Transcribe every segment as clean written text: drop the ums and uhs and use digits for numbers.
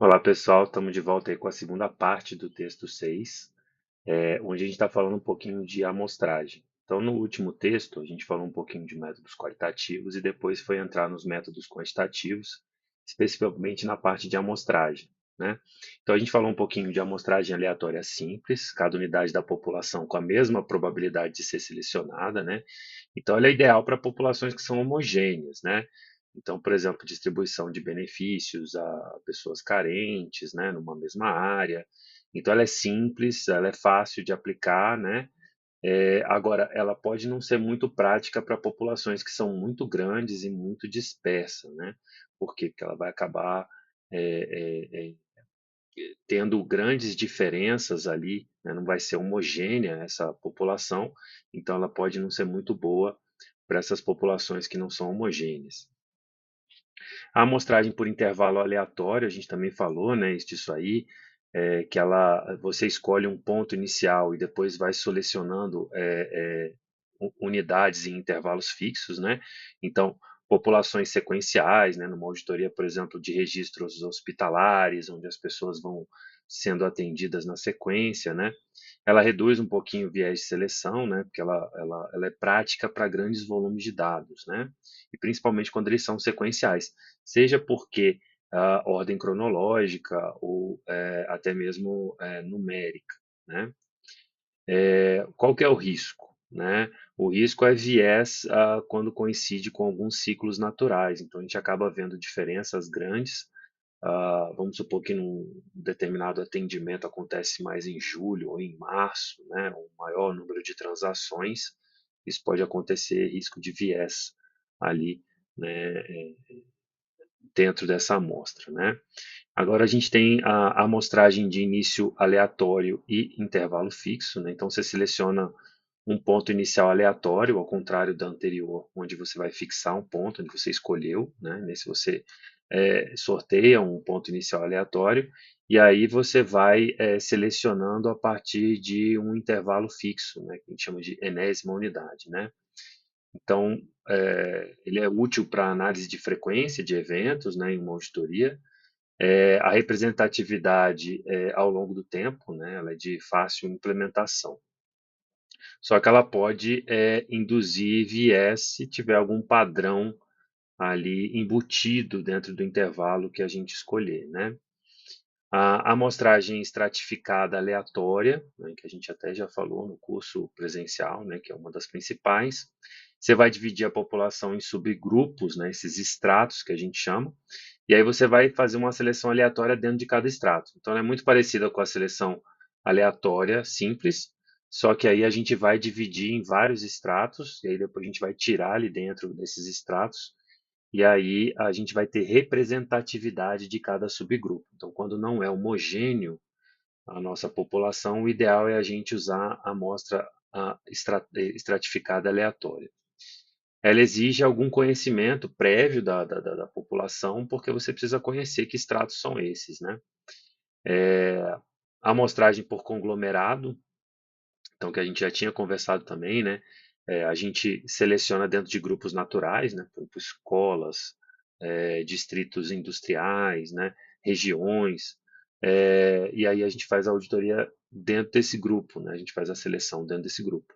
Olá pessoal, estamos de volta aí com a segunda parte do texto 6, onde a gente está falando um pouquinho de amostragem. Então, no último texto, a gente falou um pouquinho de métodos qualitativos e depois foi entrar nos métodos quantitativos, especificamente na parte de amostragem, né? Então, a gente falou um pouquinho de amostragem aleatória simples, cada unidade da população com a mesma probabilidade de ser selecionada, né? Então, ela é ideal para populações que são homogêneas, né? Então, por exemplo, distribuição de benefícios a pessoas carentes, né, numa mesma área. Então, ela é simples, ela é fácil de aplicar, né? Agora, ela pode não ser muito prática para populações que são muito grandes e muito dispersas, né? Por quê? Porque ela vai acabar é, é, é, tendo grandes diferenças ali, né? Não vai ser homogênea essa população, então ela pode não ser muito boa para essas populações que não são homogêneas. A amostragem por intervalo aleatório, a gente também falou, né, disso aí, que você escolhe um ponto inicial e depois vai selecionando unidades em intervalos fixos, né? Então, populações sequenciais, né, numa auditoria, por exemplo, de registros hospitalares, onde as pessoas vão sendo atendidas na sequência, né? Ela reduz um pouquinho o viés de seleção, né? Porque ela é prática para grandes volumes de dados, né? E principalmente quando eles são sequenciais, seja porque a ordem cronológica ou até mesmo numérica, né? Qual que é o risco, né? O risco é viés quando coincide com alguns ciclos naturais, então a gente acaba vendo diferenças grandes. Vamos supor que num determinado atendimento acontece mais em julho ou em março, né? Um maior número de transações, isso pode acontecer risco de viés ali, né? Dentro dessa amostra, né? Agora a gente tem a amostragem de início aleatório e intervalo fixo, né? Então você seleciona um ponto inicial aleatório, ao contrário da anterior, onde você vai fixar um ponto onde você escolheu, né? Nesse você sorteia um ponto inicial aleatório e aí você vai selecionando a partir de um intervalo fixo, né? Que a gente chama de enésima unidade, né? Então, ele é útil para análise de frequência de eventos, né, em uma auditoria. A representatividade ao longo do tempo, né, ela é de fácil implementação. Só que ela pode induzir viés se tiver algum padrão ali embutido dentro do intervalo que a gente escolher, né? A amostragem estratificada aleatória, né, que a gente até já falou no curso presencial, né, que é uma das principais. Você vai dividir a população em subgrupos, né, esses estratos que a gente chama, e aí você vai fazer uma seleção aleatória dentro de cada extrato. Então, é muito parecida com a seleção aleatória simples, só que aí a gente vai dividir em vários estratos, e aí depois a gente vai tirar ali dentro desses estratos e aí a gente vai ter representatividade de cada subgrupo. Então, quando não é homogêneo a nossa população, o ideal é a gente usar a amostra estratificada aleatória. Ela exige algum conhecimento prévio da população, porque você precisa conhecer que estratos são esses, né? A amostragem por conglomerado, então que a gente já tinha conversado também, né? A gente seleciona dentro de grupos naturais, né? Por exemplo, escolas, distritos industriais, né? Regiões, e aí a gente faz a auditoria dentro desse grupo, né? A gente faz a seleção dentro desse grupo.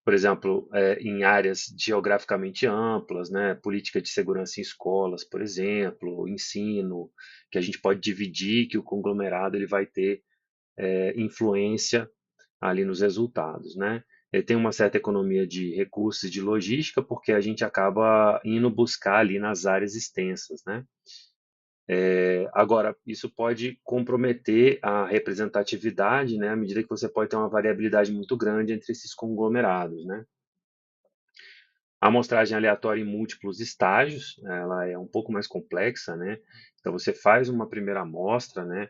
Por exemplo, em áreas geograficamente amplas, né? Política de segurança em escolas, por exemplo, ensino, que a gente pode dividir, que o conglomerado ele vai ter influência ali nos resultados, né? Ele tem uma certa economia de recursos e de logística, porque a gente acaba indo buscar ali nas áreas extensas, né? Agora, isso pode comprometer a representatividade, né? À medida que você pode ter uma variabilidade muito grande entre esses conglomerados, né? A amostragem aleatória em múltiplos estágios, ela é um pouco mais complexa, né? Então você faz uma primeira amostra, né?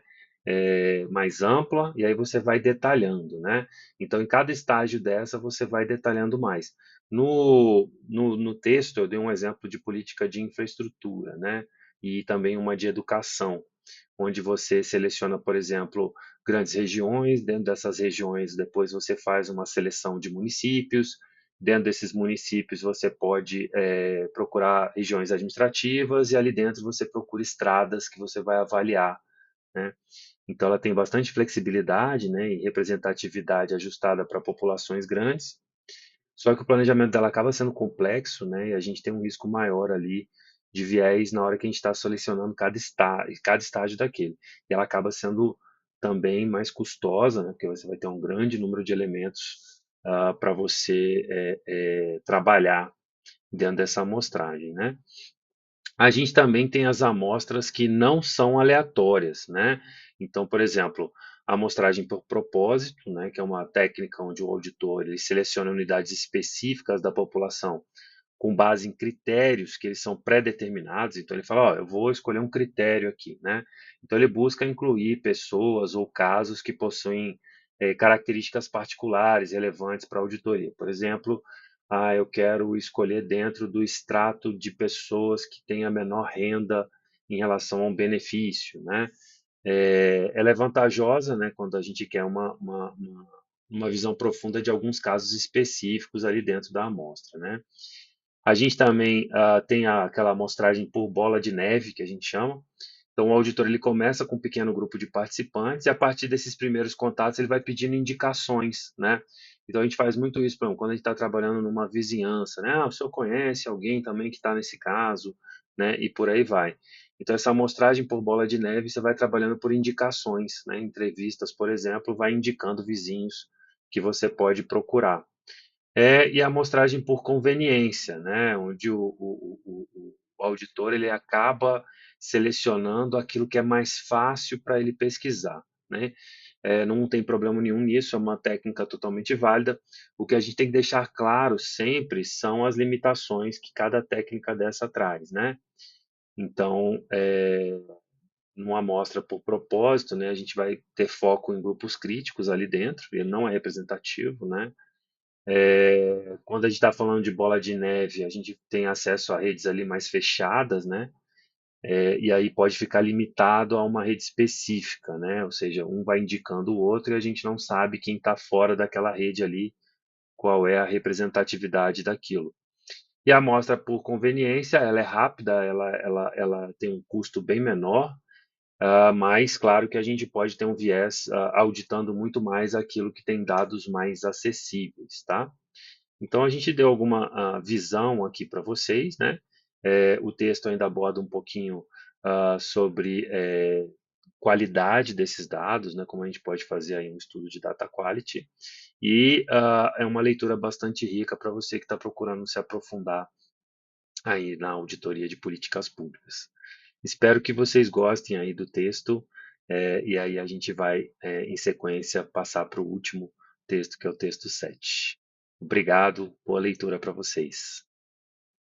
Mais ampla e aí você vai detalhando, né? Então em cada estágio dessa você vai detalhando mais. No texto eu dei um exemplo de política de infraestrutura, né? E também uma de educação, onde você seleciona, por exemplo, grandes regiões, dentro dessas regiões depois você faz uma seleção de municípios, Dentro desses municípios, você pode procurar regiões administrativas e ali dentro você procura estradas que você vai avaliar, né? Então, ela tem bastante flexibilidade, né, e representatividade ajustada para populações grandes, só que o planejamento dela acaba sendo complexo, né, e a gente tem um risco maior ali de viés na hora que a gente está selecionando cada estágio daquele. E ela acaba sendo também mais custosa, né, porque você vai ter um grande número de elementos para você trabalhar dentro dessa amostragem, né? A gente também tem as amostras que não são aleatórias, né? Então, por exemplo, a amostragem por propósito, né, que é uma técnica onde o auditor ele seleciona unidades específicas da população com base em critérios que eles são pré-determinados. Então ele fala, ó, eu vou escolher um critério aqui, né? Então ele busca incluir pessoas ou casos que possuem características particulares relevantes para a auditoria. Por exemplo, eu quero escolher dentro do extrato de pessoas que têm a menor renda em relação a um benefício, né? Ela é vantajosa, né, quando a gente quer uma visão profunda de alguns casos específicos ali dentro da amostra, né? A gente também tem aquela amostragem por bola de neve, que a gente chama. Então, o auditor ele começa com um pequeno grupo de participantes e, a partir desses primeiros contatos, ele vai pedindo indicações, né? Então, a gente faz muito isso, por exemplo, quando a gente está trabalhando numa vizinhança, né? O senhor conhece alguém também que está nesse caso, né? E por aí vai. Então, essa amostragem por bola de neve, você vai trabalhando por indicações, né? Entrevistas, por exemplo, vai indicando vizinhos que você pode procurar. E a amostragem por conveniência, né, onde o auditor ele acaba selecionando aquilo que é mais fácil para ele pesquisar, né? Não tem problema nenhum nisso, é uma técnica totalmente válida. O que a gente tem que deixar claro sempre são as limitações que cada técnica dessa traz, né? Então, numa amostra por propósito, né, a gente vai ter foco em grupos críticos ali dentro, ele não é representativo, né? Quando a gente está falando de bola de neve, a gente tem acesso a redes ali mais fechadas, né? E aí pode ficar limitado a uma rede específica, né? Ou seja, um vai indicando o outro e a gente não sabe quem está fora daquela rede ali, qual é a representatividade daquilo. E a amostra por conveniência, ela é rápida, ela tem um custo bem menor, mas claro que a gente pode ter um viés auditando muito mais aquilo que tem dados mais acessíveis, tá? Então a gente deu alguma visão aqui para vocês, né? O texto ainda aborda um pouquinho sobre qualidade desses dados, né? Como a gente pode fazer aí um estudo de data quality. E é uma leitura bastante rica para você que está procurando se aprofundar aí na auditoria de políticas públicas. Espero que vocês gostem aí do texto, e aí a gente vai, em sequência, passar para o último texto, que é o texto 7. Obrigado, boa leitura para vocês.